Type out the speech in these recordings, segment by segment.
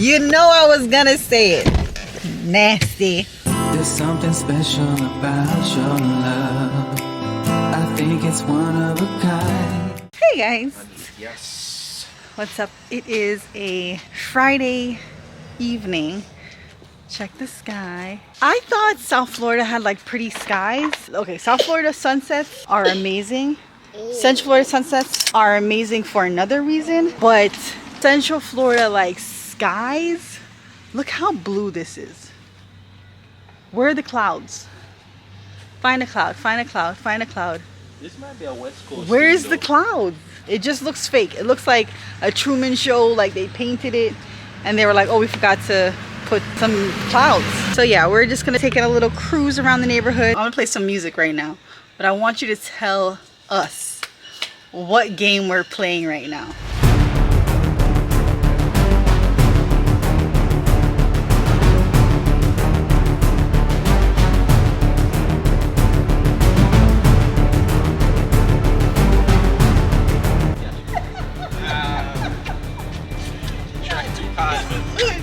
You know I was gonna say it. Nasty. There's something special about your love. I think it's one of a kind. Hey guys. Yes. What's up? It is a Friday evening. Check the sky. I thought South Florida had like pretty skies. Okay, South Florida sunsets are amazing. Central Florida sunsets are amazing for another reason. But Central Florida like skies, look how blue this is. Where are the clouds? Find a cloud, find a cloud, find a cloud. This might be a West Coast. Where's the cloud? It just looks fake. It looks like a Truman Show, like they painted it and they were like, oh, we forgot to put some clouds. So yeah, we're just gonna take a little cruise around the neighborhood. I'm gonna play some music right now, but I want you to tell us what game we're playing right now.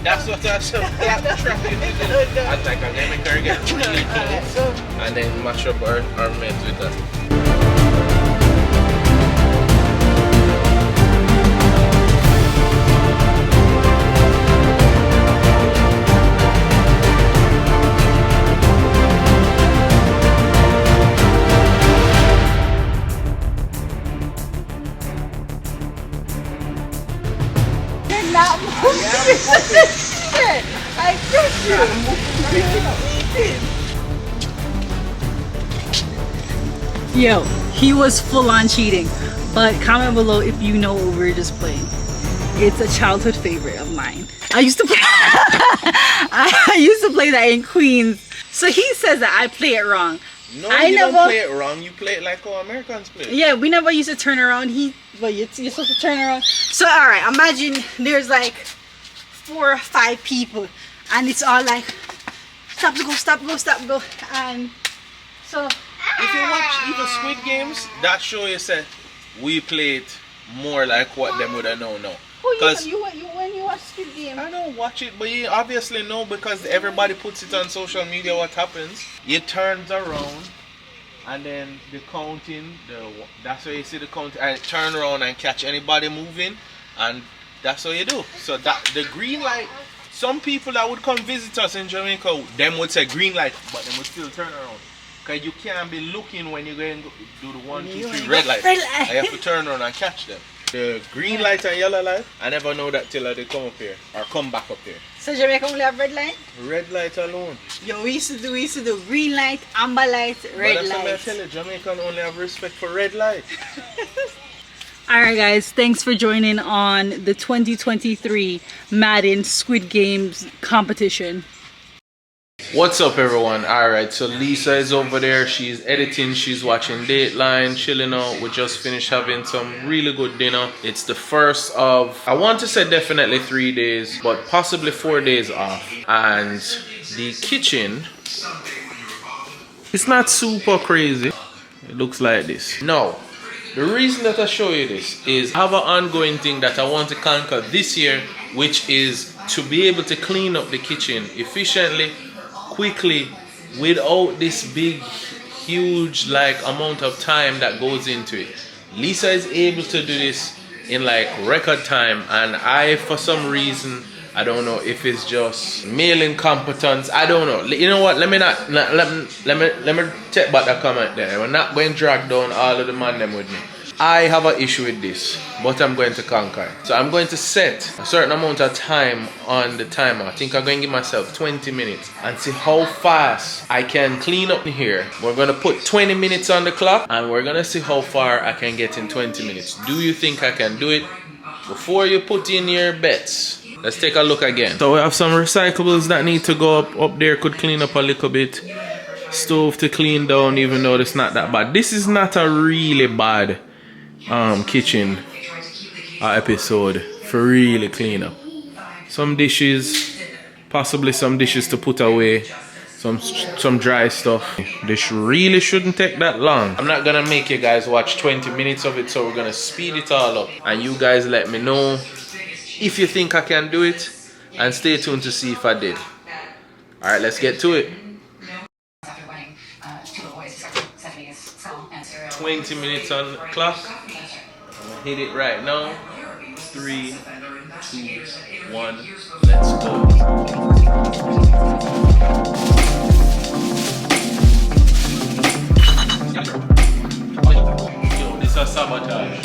That's what I said. I think I'm gonna make her get really close and then mash up our meds with that. Not moving. I trust you. Yo, he was full on cheating. But comment below if you know what we're just playing. It's a childhood favorite of mine. I used to play I used to play that in Queens. So he says that I play it wrong. No, you don't play it wrong. You play it like how Americans play it. Yeah, we never used to turn around. But you're supposed to turn around. So alright, imagine there's like 4 or 5 people and it's all like stop go, stop go, stop go. And so if you watch even Squid Games, that show you said we play it more like what them would have known now. When you watch Squid Game? I don't watch it, but you obviously know because everybody puts it on social media what happens. It turns around and then the counting, that's where you see the counting, and turn around and catch anybody moving, and that's what you do. So that the green light, some people that would come visit us in Jamaica, them would say green light, but they would still turn around. Because you can't be looking when you're going to do the 1, 2, 3 red light. I have to turn around and catch them. The green light and yellow light, I never know that till they come up here or come back up here. So Jamaica only have red light? Red light alone. Yo, we used to do green light, amber light, red but that's light. what I tell you, Jamaican only have respect for red light. Alright guys, thanks for joining on the 2023 Maddens Squid Games competition. What's up everyone? Alright, so Lisa is over there, she's editing, she's watching Dateline, chilling out. We just finished having some really good dinner. It's the first of, I want to say definitely 3 days, but possibly 4 days off. And the kitchen, it's not super crazy. It looks like this. Now, the reason that I show you this is I have an ongoing thing that I want to conquer this year, which is to be able to clean up the kitchen efficiently, quickly, without this big huge like amount of time that goes into it. Lisa is able to do this in like record time, and I, for some reason, I don't know if it's just male incompetence, I don't know. You know what, let me take back that comment there. We're not going to drag down all of the man them with me. I have an issue with this, but I'm going to conquer it. So I'm going to set a certain amount of time on the timer. I think I'm going to give myself 20 minutes and see how fast I can clean up here. We're going to put 20 minutes on the clock and we're going to see how far I can get in 20 minutes. Do you think I can do it? Before you put in your bets, let's take a look again. So we have some recyclables that need to go up there, could clean up a little bit. Stove to clean down, even though it's not that bad. This is not a really bad kitchen episode for really clean up. Some dishes, possibly some dishes to put away, some dry stuff. This really shouldn't take that long. I'm not gonna make you guys watch 20 minutes of it, so we're gonna speed it all up and you guys let me know if you think I can do it and stay tuned to see if I did. Alright, let's get to it. 20 minutes on the clock. I'm gonna hit it right now. 3, 2, 1, let's go. Yo, this is sabotage.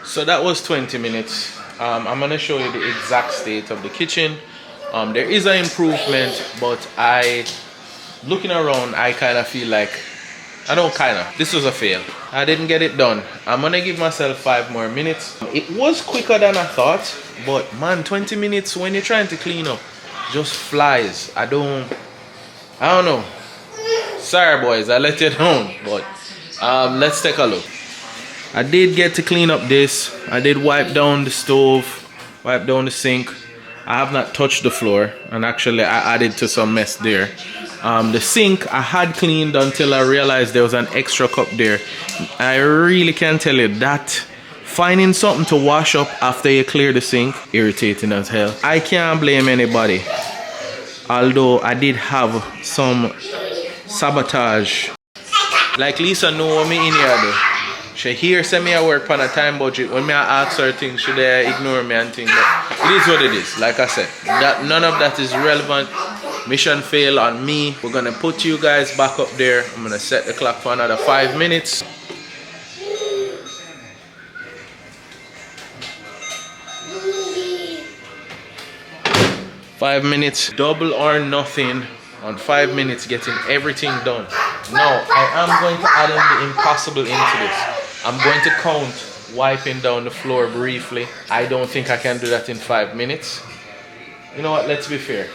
So that was 20 minutes. I'm gonna show you the exact state of the kitchen. There is an improvement, but looking around, I kind of feel like, this was a fail. I didn't get it done. I'm gonna give myself 5 more minutes. It was quicker than I thought, but man, 20 minutes when you're trying to clean up just flies. I don't know. Sorry boys, I let you down, but let's take a look. I did get to clean up this. I did wipe down the stove, wipe down the sink. I have not touched the floor, and actually I added to some mess there. The sink I had cleaned until I realized there was an extra cup there. I really can tell you that finding something to wash up after you clear the sink, irritating as hell. I can't blame anybody, although I did have some sabotage. Like Lisa know what me in here though. She here say me I work on a time budget. When me I ask her things, should I ignore me and things? But it is what it is. Like I said, none of that is relevant. Mission fail on me. We're gonna put you guys back up there. I'm gonna set the clock for another 5 minutes. Five minutes, double or nothing. On 5 minutes, getting everything done. Now, I am going to add in the impossible into this. I'm going to count wiping down the floor briefly. I don't think I can do that in 5 minutes. You know what, let's be fair.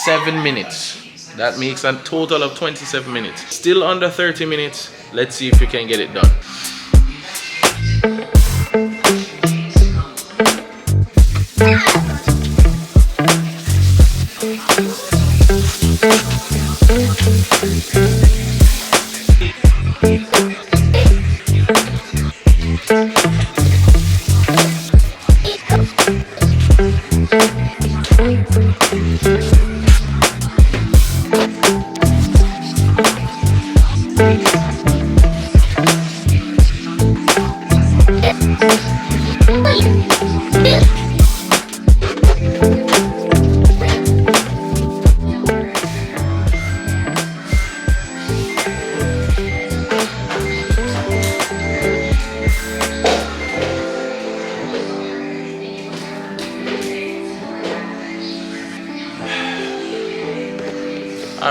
7 minutes. That makes a total of 27 minutes. Still under 30 minutes. Let's see if you can get it done.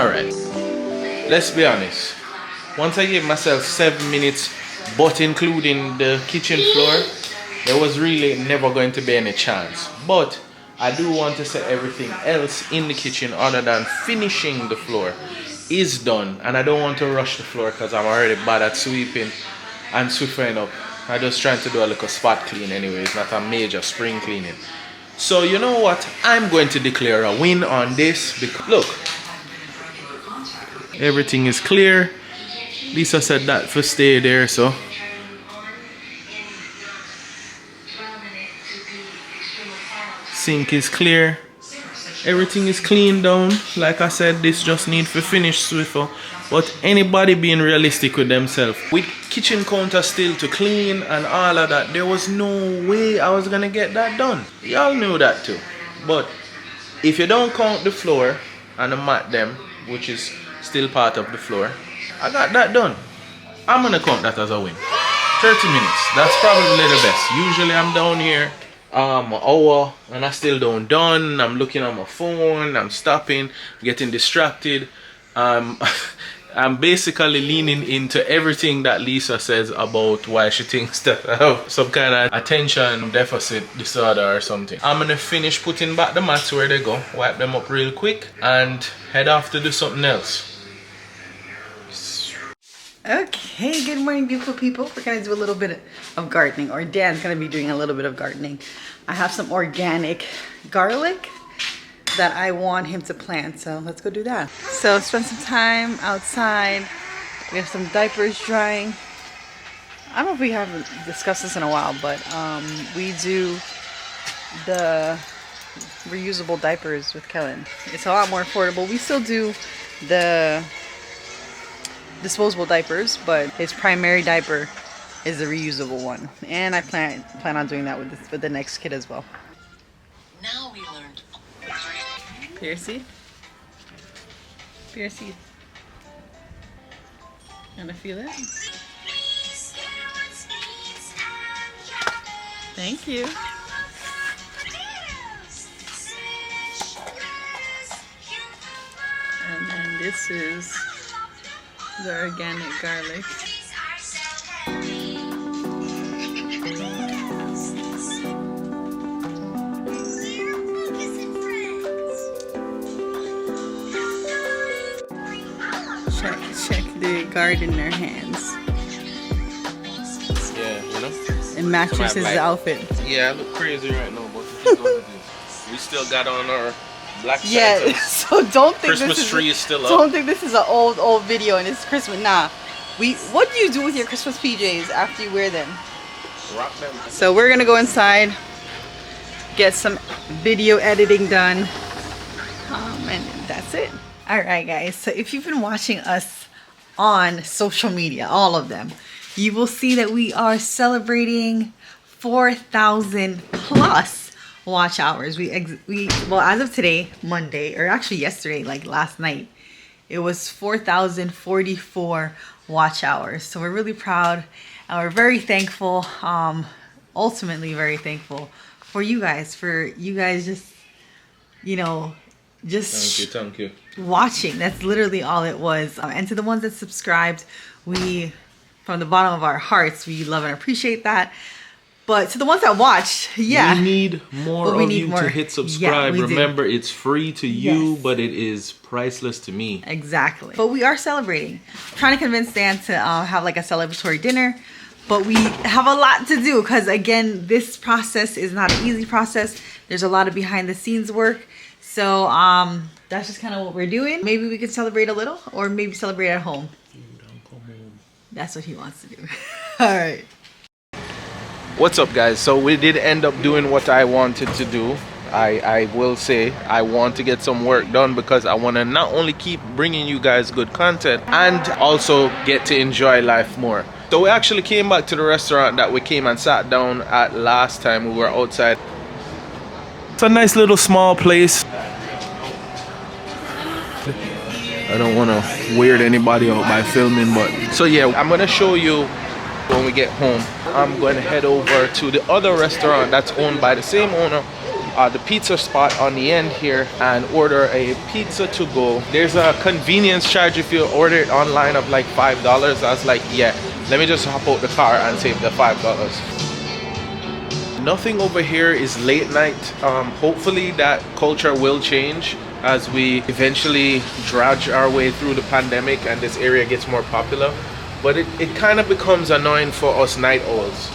Alright, let's be honest. Once I gave myself 7 minutes, but including the kitchen floor, there was really never going to be any chance. But I do want to say everything else in the kitchen other than finishing the floor is done. And I don't want to rush the floor because I'm already bad at sweeping and sweeping up. I'm just trying to do a little spot clean anyway. It's not a major spring cleaning. So you know what? I'm going to declare a win on this because look, everything is clear. Lisa said that for stay there, so sink is clear. Everything is clean down. Like I said, this just need to finish Swiffer. But anybody being realistic with themselves, with kitchen counter still to clean and all of that, there was no way I was gonna get that done. Y'all knew that too. But if you don't count the floor and the mat them, which is still part of the floor, I got that done. I'm gonna count that as a win. 30 minutes, that's probably the best. Usually I'm down here an hour and I still don't done. I'm looking at my phone, I'm stopping, getting distracted. I'm basically leaning into everything that Lisa says about why she thinks that I have some kind of attention deficit disorder or something. I'm gonna finish putting back the mats where they go, wipe them up real quick and head off to do something else. Okay, good morning, beautiful people. We're gonna do a little bit of gardening, or Dan's gonna be doing a little bit of gardening. I have some organic garlic that I want him to plant, so let's go do that. So spend some time outside. We have some diapers drying. I don't know if we haven't discussed this in a while, but we do the reusable diapers with Kellan. It's a lot more affordable. We still do the disposable diapers, but his primary diaper is the reusable one, and I plan on doing that with the next kid as well. Now we learned. Piercy? Piercy. Gonna feel it? Thank you. And then this is the organic garlic. Check the gardener hands. Yeah, you know? It matches his outfit. Yeah, I look crazy right now, but it's what it is. We still got on our black side. Yeah, so don't think Christmas tree is still up. Don't think this is an old video and it's Christmas. Nah. What do you do with your Christmas PJs after you wear them? Rock them. So we're gonna go inside, get some video editing done, and that's it. All right, guys. So if you've been watching us on social media, all of them, you will see that we are celebrating 4,000 plus watch hours. Well, as of today, Monday, or actually yesterday, like last night, it was 4,044 watch hours. So we're really proud and we're very thankful, ultimately very thankful for you guys just, you know, just thank you. Watching. That's literally all it was. And to the ones that subscribed, we, from the bottom of our hearts, we love and appreciate that. But to the ones that watched, yeah, we need more of you to hit subscribe. Yeah, remember, it's free to you, yes, but it is priceless to me. Exactly. But we are celebrating. I'm trying to convince Dan to have like a celebratory dinner, but we have a lot to do because, again, this process is not an easy process. There's a lot of behind the scenes work. So that's just kind of what we're doing. Maybe we could celebrate a little, or maybe celebrate at home. That's what he wants to do. All right. What's up, guys? So we did end up doing what I wanted to do. I will say I want to get some work done because I want to not only keep bringing you guys good content and also get to enjoy life more. So we actually came back to the restaurant that we came and sat down at last time we were outside. It's a nice little small place. I don't want to weird anybody out by filming, but so yeah, I'm gonna show you when we get home. I'm going to head over to the other restaurant that's owned by the same owner the pizza spot on the end here and order a pizza to go. There's a convenience charge if you order it online of like $5. I was like, yeah, let me just hop out the car and save the $5. Nothing over here is late night. Hopefully that culture will change as we eventually drudge our way through the pandemic and this area gets more popular. But it kind of becomes annoying for us night owls.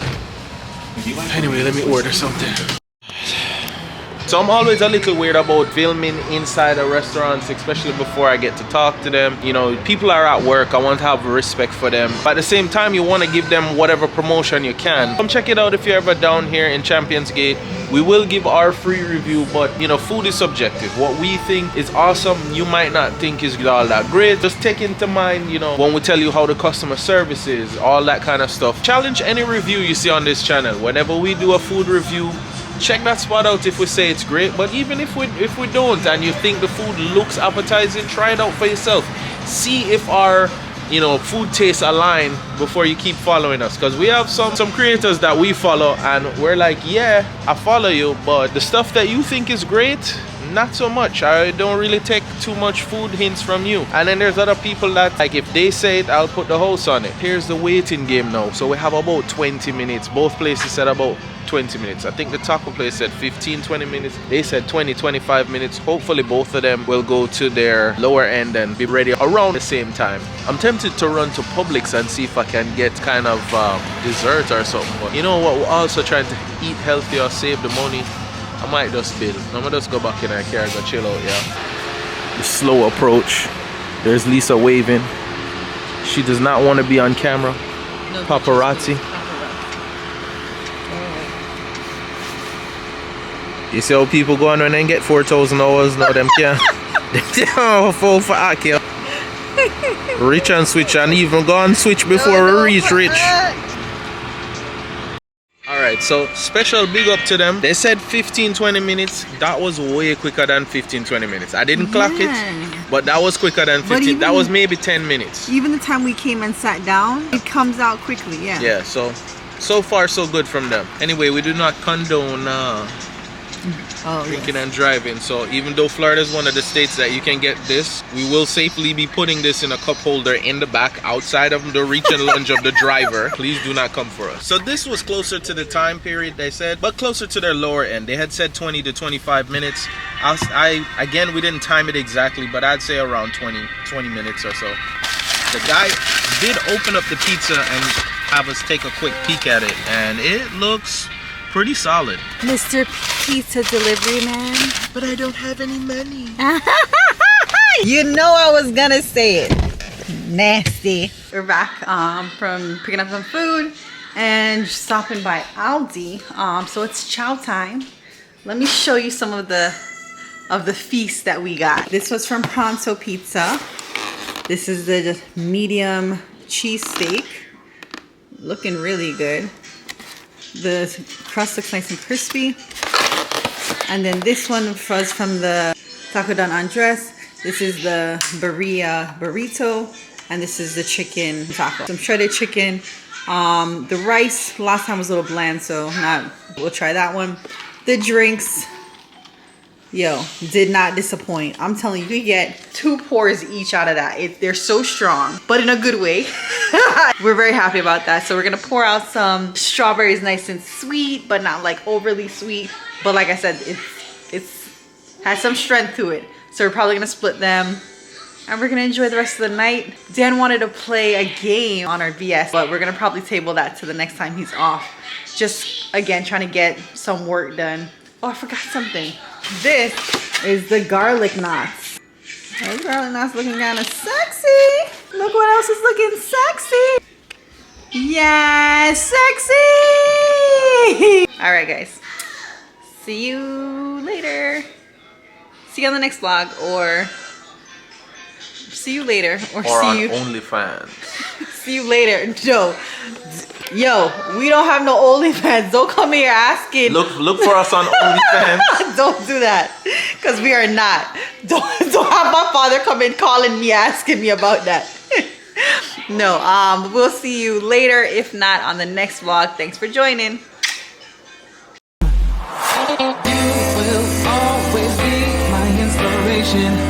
Anyway, let me order something. So I'm always a little weird about filming inside of restaurants, especially before I get to talk to them. You know, people are at work, I want to have respect for them. But at the same time, you want to give them whatever promotion you can. Come check it out if you're ever down here in Champions Gate. We will give our free review, but you know, food is subjective. What we think is awesome, you might not think is all that great. Just take into mind, you know, when we tell you how the customer service is, all that kind of stuff. Challenge any review you see on this channel. Whenever we do a food review, check that spot out if we say it's great. But even if we don't and you think the food looks appetizing, try it out for yourself. See if our, you know, food tastes align before you keep following us, because we have some creators that we follow and we're like, yeah, I follow you, but the stuff that you think is great, not so much. I don't really take too much food hints from you. And then there's other people that, like, if they say it, I'll put the house on it. Here's the waiting game now. So we have about 20 minutes. Both places said about 20 minutes. I think the taco place said 15-20 minutes. They said 20-25 minutes. Hopefully both of them will go to their lower end and be ready around the same time. I'm tempted to run to Publix and see if I can get kind of dessert or something, but you know what, we're also trying to eat healthy or save the money. I might just bill. I'm gonna just go back in our car and go chill out, yeah. The slow approach. There's Lisa waving. She does not want to be on camera. No, paparazzi. You see how people go on and then get 4,000 hours? No, them can't. They can't fall for Aki. Rich and switch, and even go and switch before we reach rich. Alright, so special big up to them. They said 15-20 minutes. That was way quicker than 15-20 minutes. I didn't clock it, but that was quicker than 15. That was maybe 10 minutes. Even the time we came and sat down, it comes out quickly, yeah. Yeah, so far so good from them. Anyway, we do not condone drinking and driving. So even though Florida is one of the states that you can get this, we will safely be putting this in a cup holder in the back outside of the reach and lunge of the driver. Please do not come for us. So this was closer to the time period they said, but closer to their lower end. They had said 20 to 25 minutes. Again, we didn't time it exactly, but I'd say around 20 minutes or so. The guy did open up the pizza and have us take a quick peek at it, and it looks pretty solid. Mr. Pizza Delivery Man. But I don't have any money. You know I was gonna say it. Nasty. We're back from picking up some food and stopping by Aldi. So it's chow time. Let me show you some of the feast that we got. This was from Pronto Pizza. This is the medium cheesesteak. Looking really good. The crust looks nice and crispy. And then this one was from the Taco Don Andres. This is the birria burrito. And this is the chicken taco. Some shredded chicken. The rice last time was a little bland, so we'll try that one. The drinks, yo, did not disappoint. I'm telling you, you get 2 pours each out of that. They're so strong, but in a good way. We're very happy about that. So we're gonna pour out some strawberries, nice and sweet, but not like overly sweet. But like I said, it's has some strength to it. So we're probably gonna split them, and we're gonna enjoy the rest of the night. Dan wanted to play a game on our VS, but we're gonna probably table that to the next time he's off. Just again, trying to get some work done. Oh, I forgot something. This is the garlic knots. Those garlic knots looking kind of sexy. Look what else is looking sexy. Yes, sexy. All right, guys. See you later. See you on the next vlog, or see you later, or see on you. OnlyFans. See you later. Yo, we don't have no OnlyFans. Don't come here asking. Look for us on OnlyFans. Don't do that, because we are not. Don't have my father come in calling me asking me about that. No, we'll see you later, if not on the next vlog. Thanks for joining. You will attention.